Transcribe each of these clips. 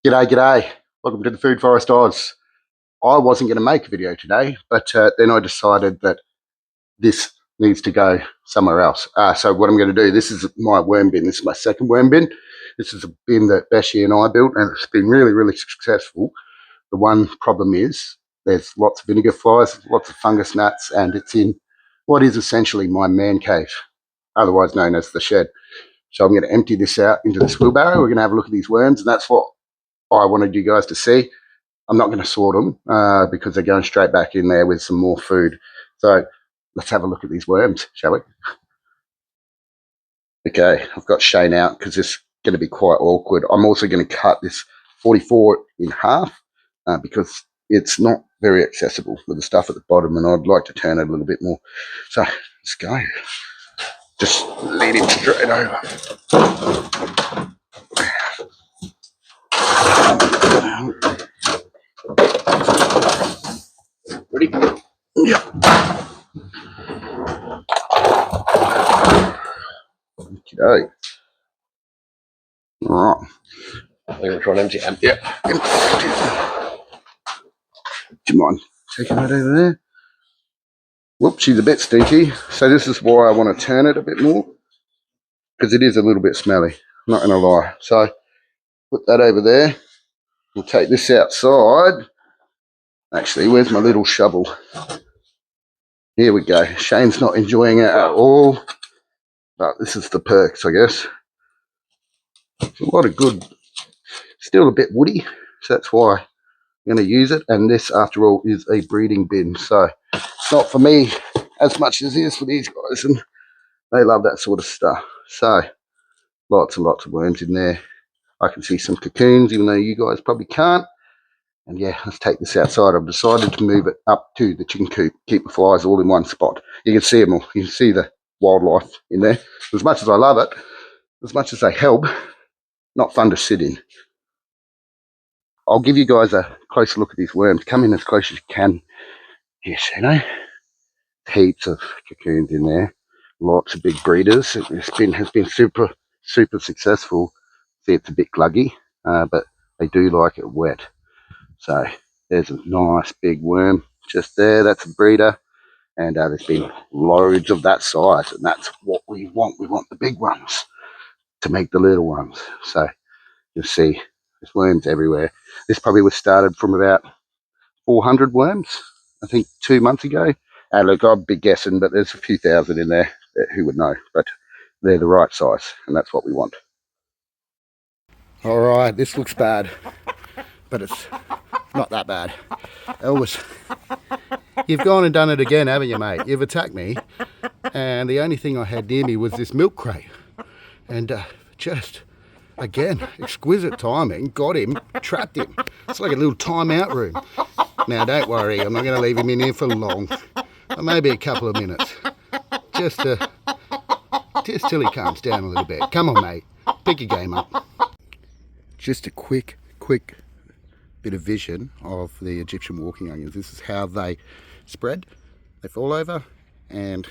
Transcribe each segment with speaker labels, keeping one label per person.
Speaker 1: G'day, g'day. Welcome to the Food Forest Oz. I wasn't going to make a video today, but then I decided that this needs to go somewhere else. So what I'm going to do, this is my worm bin. This is my second worm bin. This is a bin that Beshi and I built, and it's been really, really successful. The one problem is there's lots of vinegar flies, lots of fungus gnats, and it's in what is essentially my man cave, otherwise known as the shed. So I'm going to empty this out into this wheelbarrow. We're going to have a look at these worms, and that's what I wanted you guys to see. I'm not going to sort them because they're going straight back in there with some more food. So let's have a look at these worms, shall we? Okay, I've got Shane out because this is going to be quite awkward. I'm also going to cut this 44 in half because it's not very accessible with the stuff at the bottom, and I'd like to turn it a little bit more. So let's go. Just lead him straight over. Ready? Yeah. Okay. All right.
Speaker 2: I'm going to try and empty it.
Speaker 1: Yeah. Do you mind taking that over there? Whoops, she's a bit stinky. So this is why I want to turn it a bit more, because it is a little bit smelly, I'm not going to lie. So put that over there. We'll take this outside. Actually, where's my little shovel? Here we go. Shane's not enjoying it at all, but this is the perks, I guess. It's a lot of good, still a bit woody, so that's why I'm going to use it. And this, after all, is a breeding bin, so it's not for me as much as it is for these guys, and they love that sort of stuff. So lots and lots of worms in there. I can see some cocoons, even though you guys probably can't. And yeah, let's take this outside. I've decided to move it up to the chicken coop, keep the flies all in one spot. You can see them all. You can see the wildlife in there. As much as I love it, as much as they help, not fun to sit in. I'll give you guys a closer look at these worms. Come in as close as you can. Yes, you know, heaps of cocoons in there. Lots of big breeders. Has been super successful. See, it's a bit gluggy, but they do like it wet. So there's a nice big worm just there. That's a breeder, and there's been loads of that size, and that's what we want. We want the big ones to make the little ones. So you'll see there's worms everywhere. This probably was started from about 400 worms, I think, 2 months ago. And look, I'd be guessing, but there's a few thousand in there. Who would know? But they're the right size, and that's what we want. All right, this looks bad, but it's not that bad. Elvis, you've gone and done it again, haven't you, mate? You've attacked me, and the only thing I had near me was this milk crate. And just, again, exquisite timing, got him, trapped him. It's like a little timeout room. Now, don't worry, I'm not going to leave him in here for long. Maybe a couple of minutes. Just till he calms down a little bit. Come on, mate. Pick your game up. Just a quick bit of vision of the Egyptian walking onions. This is how they spread. They fall over, and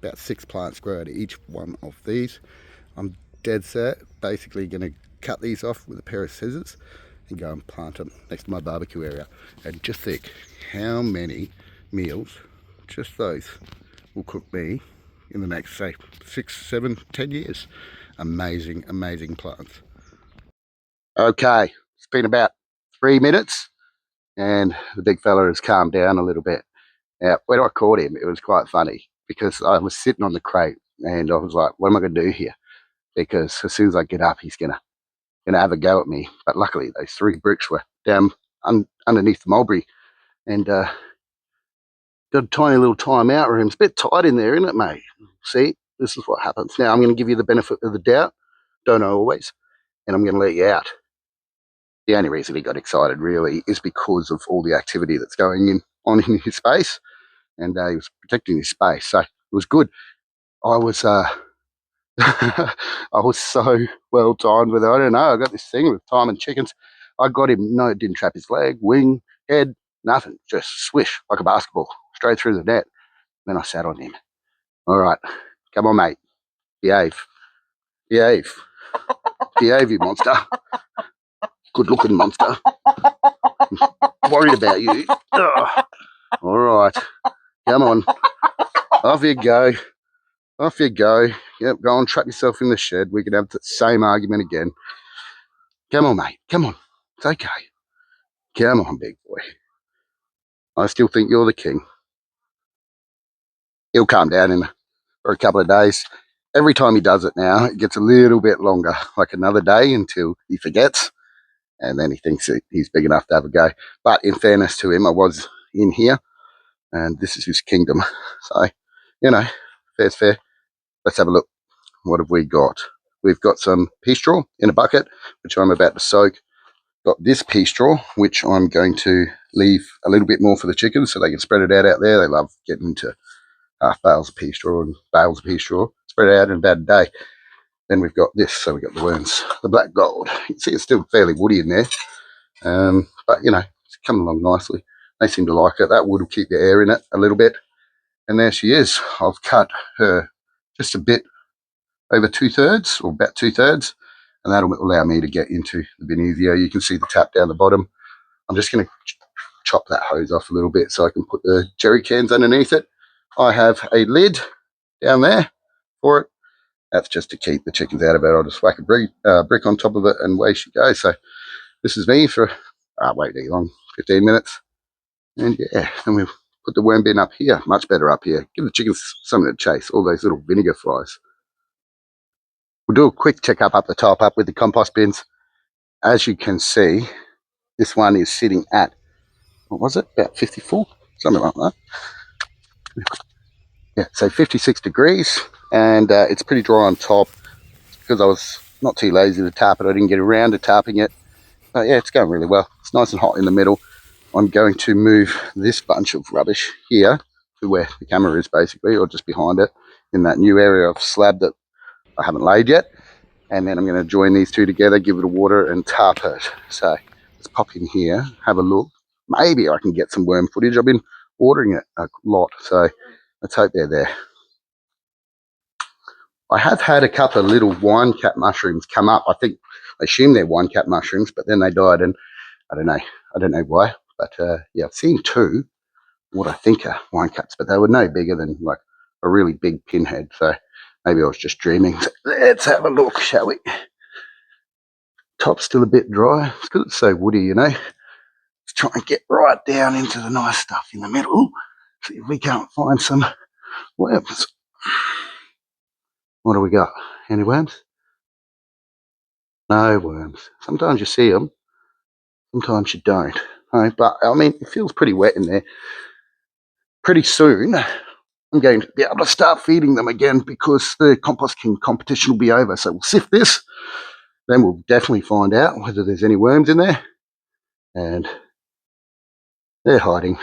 Speaker 1: about 6 plants grow out of each one of these. I'm dead set basically going to cut these off with a pair of scissors and go and plant them next to my barbecue area. And just think how many meals just those will cook me in the next, say, 6, 7, 10 years. Amazing plants. Okay, it's been about 3 minutes, and the big fella has calmed down a little bit. Now, when I caught him, it was quite funny because I was sitting on the crate, and I was like, what am I going to do here? Because as soon as I get up, he's going to have a go at me. But luckily, those 3 bricks were down underneath the mulberry, and got a tiny little timeout room. It's a bit tight in there, isn't it, mate? See, this is what happens. Now, I'm going to give you the benefit of the doubt. Don't know always. And I'm going to let you out. The only reason he got excited, really, is because of all the activity that's going on in his space. And he was protecting his space. So it was good. I was I was so well timed with it. I don't know. I got this thing with timing chickens. I got him. No, it didn't trap his leg, wing, head, nothing. Just swish like a basketball straight through the net. Then I sat on him. All right, come on, mate. Behave, behave, behave, you monster. Good looking monster. Worried about you. Ugh. All right. Come on. Off you go. Off you go. Yep, go on, trap yourself in the shed. We could have the same argument again. Come on, mate. Come on. It's okay. Come on, big boy. I still think you're the king. He'll calm down for a couple of days. Every time he does it now, it gets a little bit longer, like another day until he forgets, and then he thinks he's big enough to have a go. But in fairness to him, I was in here, and this is his kingdom. So, fair's fair. Let's have a look. What have we got? We've got some pea straw in a bucket, which I'm about to soak. Got this pea straw, which I'm going to leave a little bit more for the chickens so they can spread it out there. They love getting into half bales of pea straw and bales of pea straw. Spread it out in about a day. Then we've got this, so we've got the worms, the black gold. You can see it's still fairly woody in there, but it's coming along nicely. They seem to like it. That wood will keep the air in it a little bit. And there she is. I've cut her just a bit over 2/3, or about 2/3, and that'll allow me to get into the bin easier. You can see the tap down the bottom. I'm just going to chop that hose off a little bit so I can put the jerry cans underneath it. I have a lid down there for it. That's just to keep the chickens out of it. I'll just whack a brick on top of it and away she goes. So this is me for, wait too long, 15 minutes. And yeah, and we've put the worm bin up here, much better up here. Give the chickens something to chase, all those little vinegar flies. We'll do a quick check up the top up with the compost bins. As you can see, this one is sitting at, what was it, about 54, something like that. Yeah, so 56 degrees, and it's pretty dry on top. It's because I was not too lazy to tap it. I didn't get around to tapping it. But yeah, it's going really well. It's nice and hot in the middle. I'm going to move this bunch of rubbish here to where the camera is basically, or just behind it, in that new area of slab that I haven't laid yet. And then I'm going to join these two together, give it a water and tap it. So let's pop in here, have a look. Maybe I can get some worm footage. I've been watering it a lot, so let's hope they're there. I have had a couple of little wine cap mushrooms come up. I assume they're wine cap mushrooms, but then they died, and I don't know why. But yeah, I've seen two, what I think are wine caps, but they were no bigger than like a really big pinhead. So maybe I was just dreaming. So let's have a look, shall we? Top's still a bit dry. It's because it's so woody, Let's try and get right down into the nice stuff in the middle. See if we can't find some worms. What do we got? Any worms? No worms. Sometimes you see them, sometimes you don't. But I mean, it feels pretty wet in there. Pretty soon, I'm going to be able to start feeding them again because the Compost King competition will be over. So we'll sift this, then we'll definitely find out whether there's any worms in there. And they're hiding,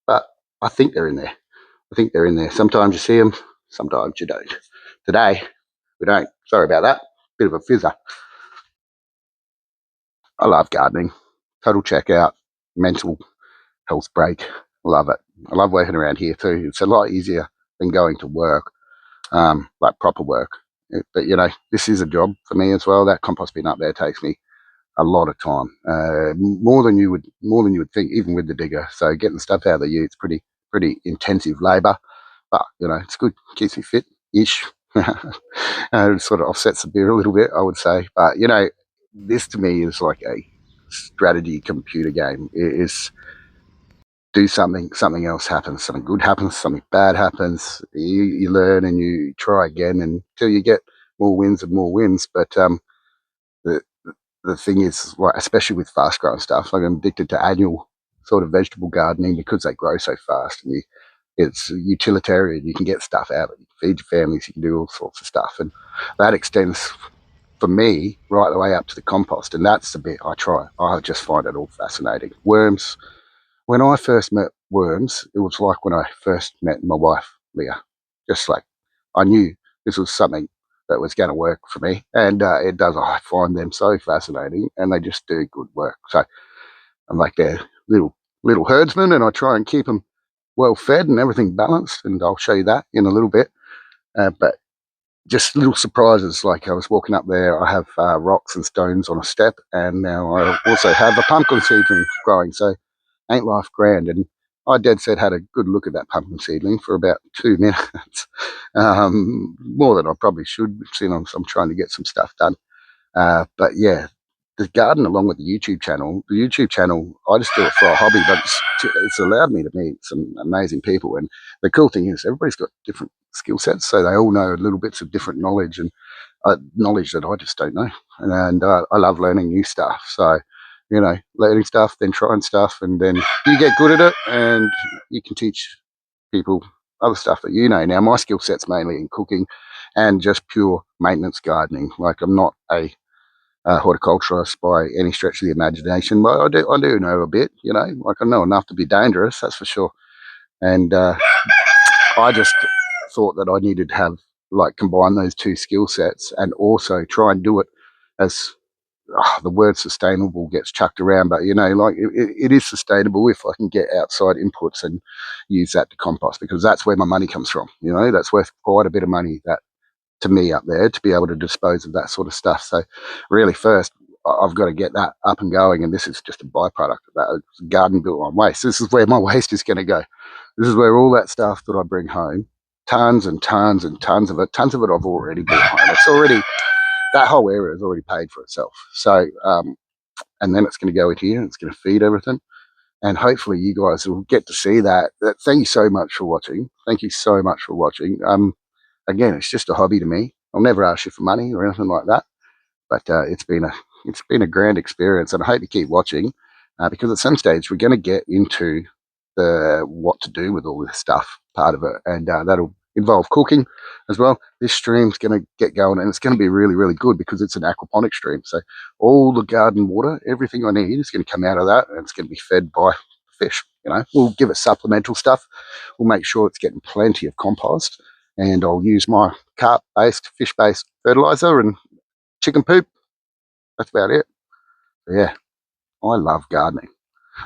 Speaker 1: but I think they're in there. Sometimes you see them, sometimes you don't. Today, we don't. Sorry about that. Bit of a fizzer. I love gardening. Total checkout, mental health break. Love it. I love working around here too. It's a lot easier than going to work, like proper work. But this is a job for me as well. That compost bin up there takes me a lot of time, more than you would think, even with the digger. So getting stuff out of the ute, it's pretty intensive labour, but it's good. Keeps me fit ish. It sort of offsets the beer a little bit, I would say. But this to me is like a strategy computer game. It is do something else happens, something good happens, something bad happens. You learn and you try again until you get more wins and more wins. But the the thing is, like, especially with fast growing stuff, like I'm addicted to annual sort of vegetable gardening because they grow so fast, and it's utilitarian. You can get stuff out of it. You can feed your families. You can do all sorts of stuff, and that extends for me right the way up to the compost. And that's the bit I try. I just find it all fascinating. Worms. When I first met worms, it was like when I first met my wife, Leah. Just like I knew this was something that was going to work for me, and it does. I find them so fascinating, and they just do good work. So I'm like their little herdsman, and I try and keep them well fed and everything balanced, and I'll show you that in a little bit. But just little surprises. Like I was walking up there, I have rocks and stones on a step, and now I also have a pumpkin seedling growing. So ain't life grand? And I dead set had a good look at that pumpkin seedling for about 2 minutes, more than I probably should, seeing I'm trying to get some stuff done. But yeah, the garden along with the YouTube channel, I just do it for a hobby, but it's allowed me to meet some amazing people. And the cool thing is everybody's got different skill sets, so they all know little bits of different knowledge and knowledge that I just don't know. And I love learning new stuff. So, learning stuff, then trying stuff, and then you get good at it and you can teach people other stuff that you know. Now, my skill set's mainly in cooking and just pure maintenance gardening. Like, I'm not a horticulturist by any stretch of the imagination, but I do know a bit, like I know enough to be dangerous, that's for sure. And I just thought that I needed to have, like, combine those two skill sets and also try and do it as the word sustainable gets chucked around, but like it is sustainable if I can get outside inputs and use that to compost, because that's where my money comes from. That's worth quite a bit of money, that, to me, up there, to be able to dispose of that sort of stuff. So really, first I've got to get that up and going, and this is just a byproduct of that. It's a garden built on waste. This is where my waste is going to go. This is where all that stuff that I bring home, tons and tons and tons of it I've already brought home. It's already, that whole area is already paid for itself. So and then it's going to go in here and it's going to feed everything, and hopefully you guys will get to see that. Thank you so much for watching. Thank you so much for watching. Again, it's just a hobby to me. I'll never ask you for money or anything like that, but it's been a grand experience, and I hope you keep watching, because at some stage we're going to get into the what to do with all this stuff part of it, and that'll involve cooking as well. This stream's going to get going, and it's going to be really, really good because it's an aquaponic stream. So all the garden water, everything I need, is going to come out of that, and it's going to be fed by fish. We'll give it supplemental stuff. We'll make sure it's getting plenty of compost, and I'll use my carp-based, fish-based fertilizer and chicken poop. That's about it. So yeah, I love gardening.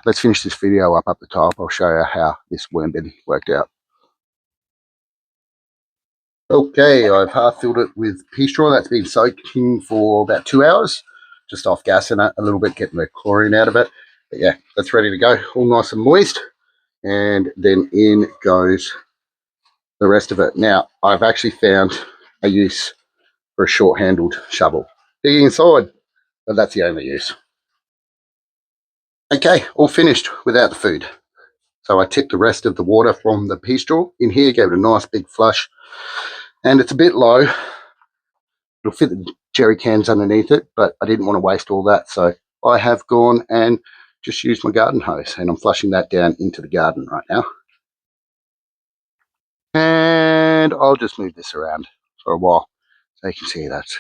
Speaker 1: Let's finish this video up the top. I'll show you how this worm bin worked out. Okay, I've half filled it with pea straw. That's been soaking for about 2 hours, just off gassing it a little bit, getting the chlorine out of it. But yeah, that's ready to go, all nice and moist. And then in goes the rest of it. Now, I've actually found a use for a short-handled shovel. Digging inside, but that's the only use. Okay, all finished without the food. So I tipped the rest of the water from the pea straw in here, gave it a nice big flush, and it's a bit low. It'll fit the jerry cans underneath it, but I didn't want to waste all that, so I have gone and just used my garden hose, and I'm flushing that down into the garden right now. And I'll just move this around for a while so you can see that's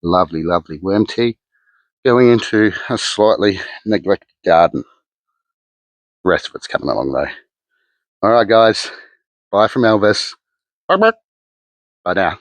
Speaker 1: lovely, lovely worm tea going into a slightly neglected garden. The rest of it's coming along though. All right, guys. Bye from Elvis. Bye now.